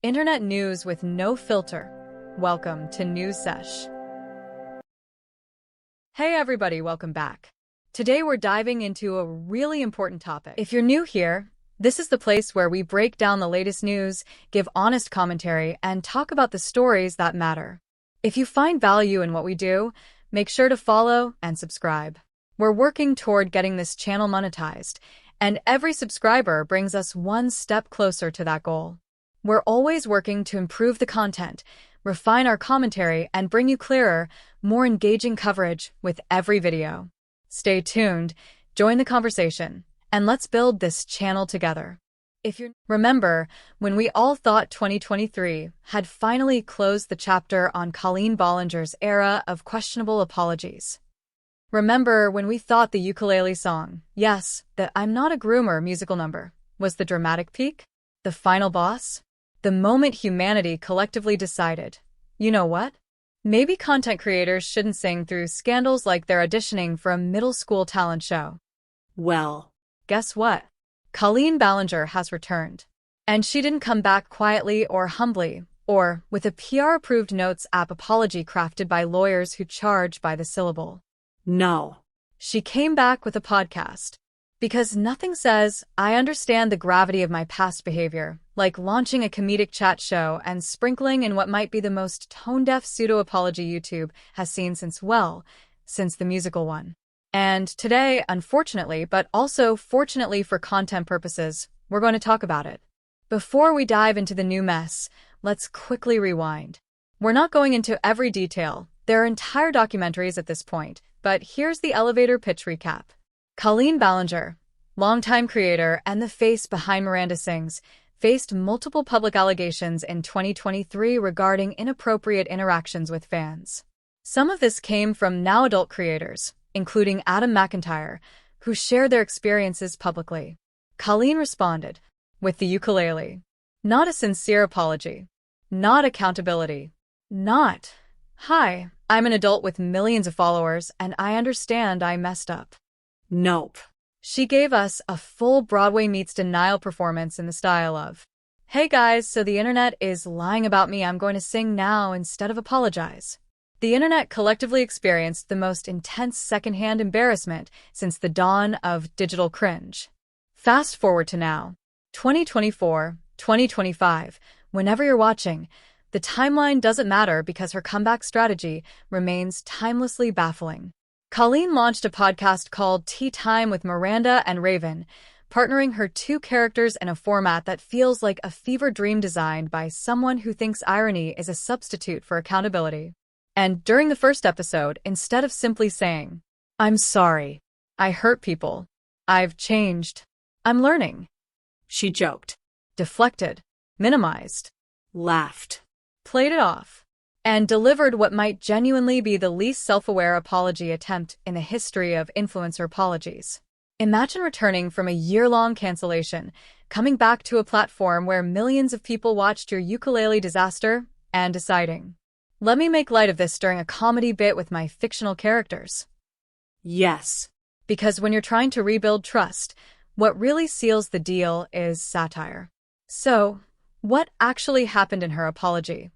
Internet news with no filter. Welcome to News Sesh. Hey everybody, welcome back. Today we're diving into a really important topic. If you're new here, this is the place where we break down the latest news, give honest commentary, and talk about the stories that matter. If you find value in what we do, make sure to follow and subscribe. We're working toward getting this channel monetized, and every subscriber brings us one step closer to that goal. We're always working to improve the content, refine our commentary, and bring you clearer, more engaging coverage with every video. Stay tuned, join the conversation, and let's build this channel together. Remember when we all thought 2023 had finally closed the chapter on Colleen Ballinger's era of questionable apologies. Remember when we thought the ukulele song, yes, the I'm Not a Groomer musical number, was the dramatic peak? The final boss? The moment humanity collectively decided, you know what? Maybe content creators shouldn't sing through scandals like they're auditioning for a middle school talent show. Well, guess what? Colleen Ballinger has returned. And she didn't come back quietly or humbly, or with a PR-approved notes app apology crafted by lawyers who charge by the syllable. No. She came back with a podcast. Because nothing says, I understand the gravity of my past behavior, like launching a comedic chat show and sprinkling in what might be the most tone-deaf pseudo-apology YouTube has seen since the musical one. And today, unfortunately, but also fortunately for content purposes, we're going to talk about it. Before we dive into the new mess, let's quickly rewind. We're not going into every detail. There are entire documentaries at this point, but here's the elevator pitch recap. Colleen Ballinger, longtime creator and the face behind Miranda Sings, faced multiple public allegations in 2023 regarding inappropriate interactions with fans. Some of this came from now adult creators, including Adam McIntyre, who shared their experiences publicly. Colleen responded with the ukulele. Not a sincere apology. Not accountability. Not, hi, I'm an adult with millions of followers and I understand I messed up. Nope. She gave us a full Broadway meets denial performance in the style of, hey guys, so the internet is lying about me, I'm going to sing now instead of apologize. The internet collectively experienced the most intense secondhand embarrassment since the dawn of digital cringe. Fast forward to now, 2024, 2025, whenever you're watching, the timeline doesn't matter because her comeback strategy remains timelessly baffling. Colleen launched a podcast called Tea Time with Miranda and Raven, partnering her two characters in a format that feels like a fever dream designed by someone who thinks irony is a substitute for accountability. And during the first episode, instead of simply saying, I'm sorry, I hurt people, I've changed, I'm learning, she joked, deflected, minimized, laughed, played it off, and delivered what might genuinely be the least self-aware apology attempt in the history of influencer apologies. Imagine returning from a year-long cancellation, coming back to a platform where millions of people watched your ukulele disaster, and deciding, let me make light of this during a comedy bit with my fictional characters. Yes. Because when you're trying to rebuild trust, what really seals the deal is satire. So, what actually happened in her apology?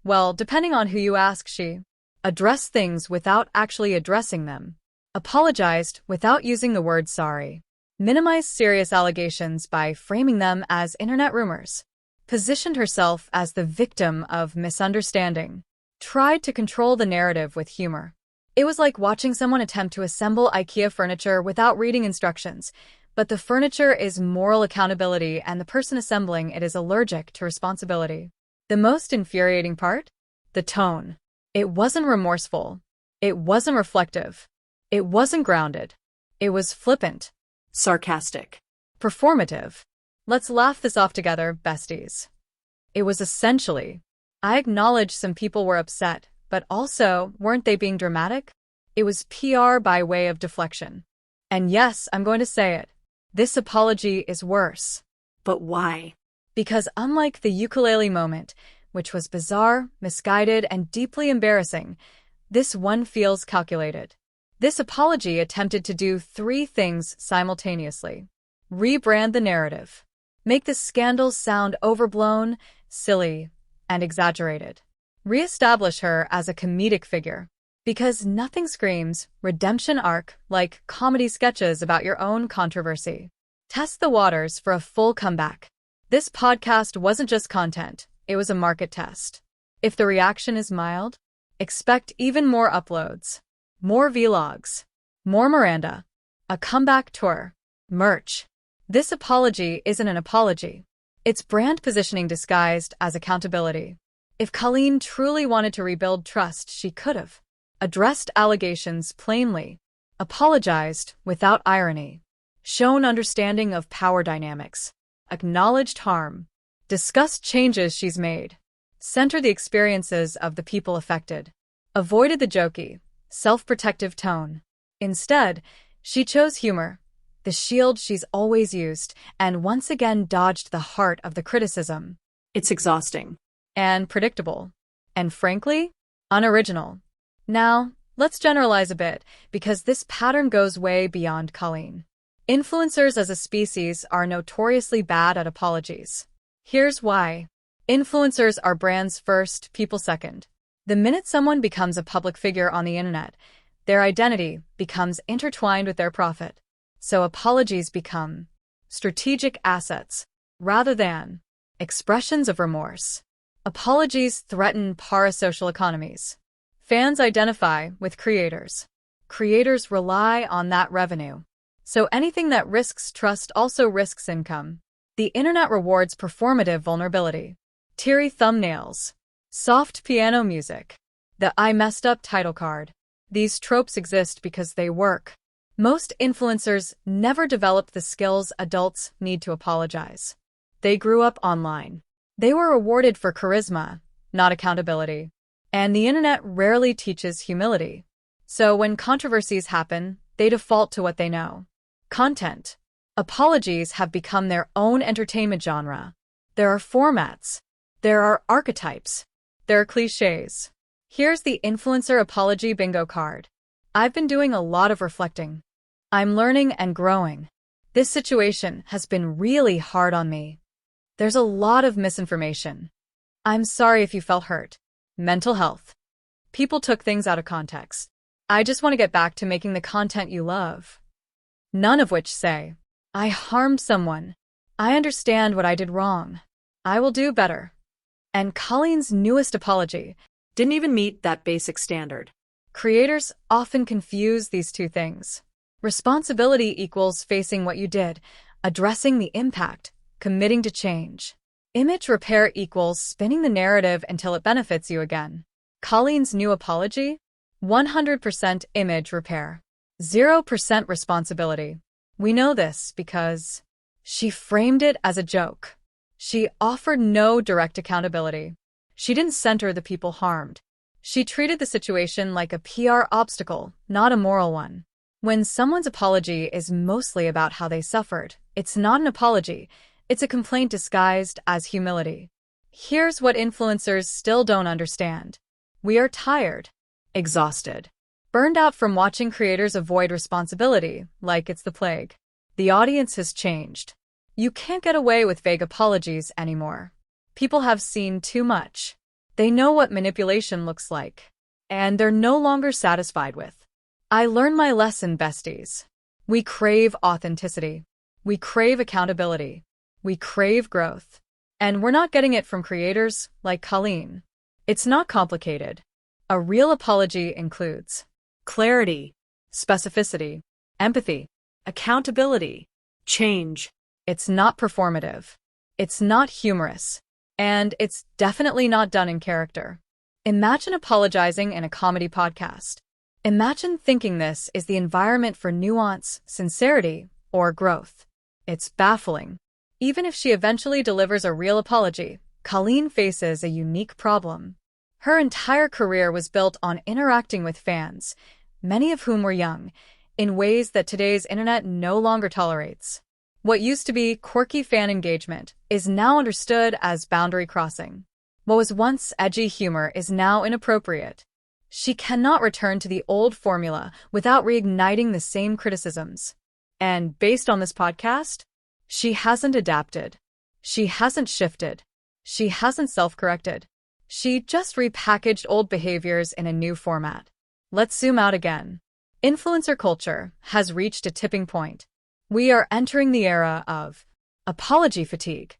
Well, depending on who you ask, she addressed things without actually addressing them, apologized without using the word sorry, minimized serious allegations by framing them as internet rumors, positioned herself as the victim of misunderstanding, tried to control the narrative with humor. It was like watching someone attempt to assemble IKEA furniture without reading instructions, but the furniture is moral accountability and the person assembling it is allergic to responsibility. The most infuriating part? The tone. It wasn't remorseful. It wasn't reflective. It wasn't grounded. It was flippant. Sarcastic. Performative. Let's laugh this off together, besties. It was essentially, I acknowledge some people were upset, but also, weren't they being dramatic? It was PR by way of deflection. And yes, I'm going to say it. This apology is worse. But why? Because unlike the ukulele moment, which was bizarre, misguided, and deeply embarrassing, this one feels calculated. This apology attempted to do three things simultaneously. Rebrand the narrative. Make the scandals sound overblown, silly, and exaggerated. Re-establish her as a comedic figure. Because nothing screams redemption arc like comedy sketches about your own controversy. Test the waters for a full comeback. This podcast wasn't just content, it was a market test. If the reaction is mild, expect even more uploads, more vlogs, more Miranda, a comeback tour, merch. This apology isn't an apology. It's brand positioning disguised as accountability. If Colleen truly wanted to rebuild trust, she could have addressed allegations plainly, apologized without irony, shown understanding of power dynamics, acknowledged harm, discussed changes she's made, center the experiences of the people affected, avoided the jokey, self-protective tone. Instead, she chose humor, the shield she's always used, and once again dodged the heart of the criticism. It's exhausting. And predictable. And frankly, unoriginal. Now, let's generalize a bit, because this pattern goes way beyond Colleen. Influencers as a species are notoriously bad at apologies. Here's why. Influencers are brands first, people second. The minute someone becomes a public figure on the internet, their identity becomes intertwined with their profit. So apologies become strategic assets rather than expressions of remorse. Apologies threaten parasocial economies. Fans identify with creators. Creators rely on that revenue. So anything that risks trust also risks income. The internet rewards performative vulnerability. Teary thumbnails. Soft piano music. The "I messed up" title card. These tropes exist because they work. Most influencers never developed the skills adults need to apologize. They grew up online. They were rewarded for charisma, not accountability. And the internet rarely teaches humility. So when controversies happen, they default to what they know. Content. Apologies have become their own entertainment genre. There are formats. There are archetypes. There are cliches. Here's the influencer apology bingo card. I've been doing a lot of reflecting. I'm learning and growing. This situation has been really hard on me. There's a lot of misinformation. I'm sorry if you felt hurt. Mental health. People took things out of context. I just want to get back to making the content you love. None of which say, I harmed someone. I understand what I did wrong. I will do better. And Colleen's newest apology Didn't even meet that basic standard. Creators often confuse these two things. Responsibility equals facing what you did, addressing the impact, committing to change. Image repair equals spinning the narrative until it benefits you again. Colleen's new apology? 100% image repair. 0% responsibility. We know this because she framed it as a joke. She offered no direct accountability. She didn't center the people harmed. She treated the situation like a PR obstacle, not a moral one. When someone's apology is mostly about how they suffered, it's not an apology. It's a complaint disguised as humility. Here's what influencers still don't understand. We are tired, exhausted, burned out from watching creators avoid responsibility like it's the plague. The audience has changed. You can't get away with vague apologies anymore. People have seen too much. They know what manipulation looks like, and they're no longer satisfied with. I learned my lesson, besties. We crave authenticity. We crave accountability. We crave growth. And we're not getting it from creators like Colleen. It's not complicated. A real apology includes Clarity, specificity, empathy, accountability, change. It's not performative. It's not humorous. And it's definitely not done in character. Imagine apologizing in a comedy podcast. Imagine thinking this is the environment for nuance, sincerity, or growth. It's baffling. Even if she eventually delivers a real apology, Colleen faces a unique problem. Her entire career was built on interacting with fans, many of whom were young, in ways that today's internet no longer tolerates. What used to be quirky fan engagement is now understood as boundary crossing. What was once edgy humor is now inappropriate. She cannot return to the old formula without reigniting the same criticisms. And based on this podcast, she hasn't adapted. She hasn't shifted. She hasn't self-corrected. She just repackaged old behaviors in a new format. Let's zoom out again. Influencer culture has reached a tipping point. We are entering the era of apology fatigue,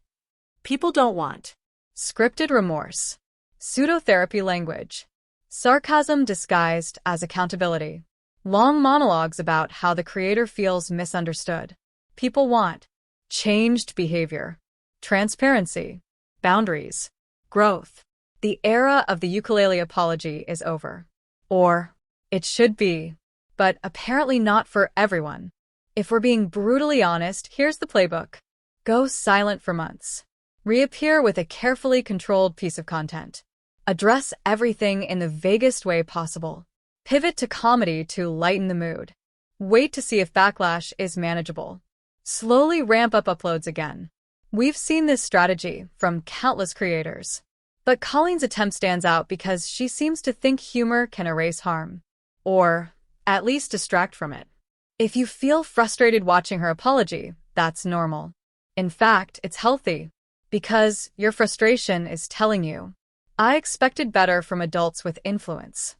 People don't want. scripted remorse, pseudo-therapy language, sarcasm disguised as accountability, long monologues about how the creator feels misunderstood. People want changed behavior, transparency, boundaries, growth. The era of the ukulele apology is over. Or it should be, but apparently not for everyone. If we're being brutally honest, here's the playbook. Go silent for months. Reappear with a carefully controlled piece of content. Address everything in the vaguest way possible. Pivot to comedy to lighten the mood. Wait to see if backlash is manageable. Slowly ramp up uploads again. We've seen this strategy from countless creators. But Colleen's attempt stands out because she seems to think humor can erase harm. Or at least distract from it. If you feel frustrated watching her apology, that's normal. In fact, it's healthy. Because your frustration is telling you, I expected better from adults with influence.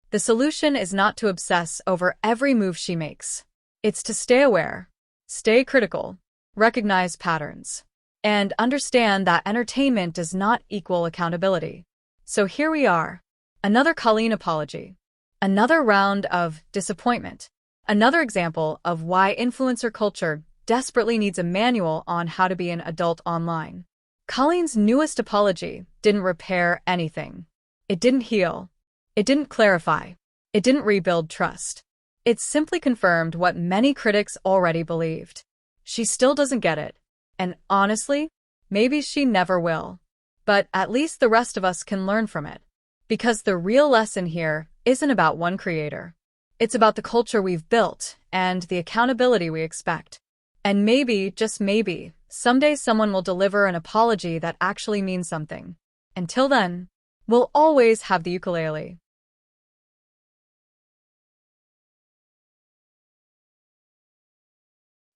The solution is not to obsess over every move she makes. It's to stay aware, stay critical, recognize patterns, and understand that entertainment does not equal accountability. So here we are. Another Colleen apology. Another round of disappointment. Another example of why influencer culture desperately needs a manual on how to be an adult online. Colleen's newest apology didn't repair anything. It didn't heal. It didn't clarify. It didn't rebuild trust. It simply confirmed what many critics already believed. She still doesn't get it. And honestly, maybe she never will. But at least the rest of us can learn from it. Because the real lesson here isn't about one creator. It's about the culture we've built and the accountability we expect. And maybe, just maybe, someday someone will deliver an apology that actually means something. Until then, we'll always have the ukulele.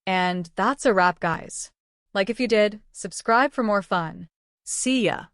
And that's a wrap, guys. Like if you did, subscribe for more fun. See ya.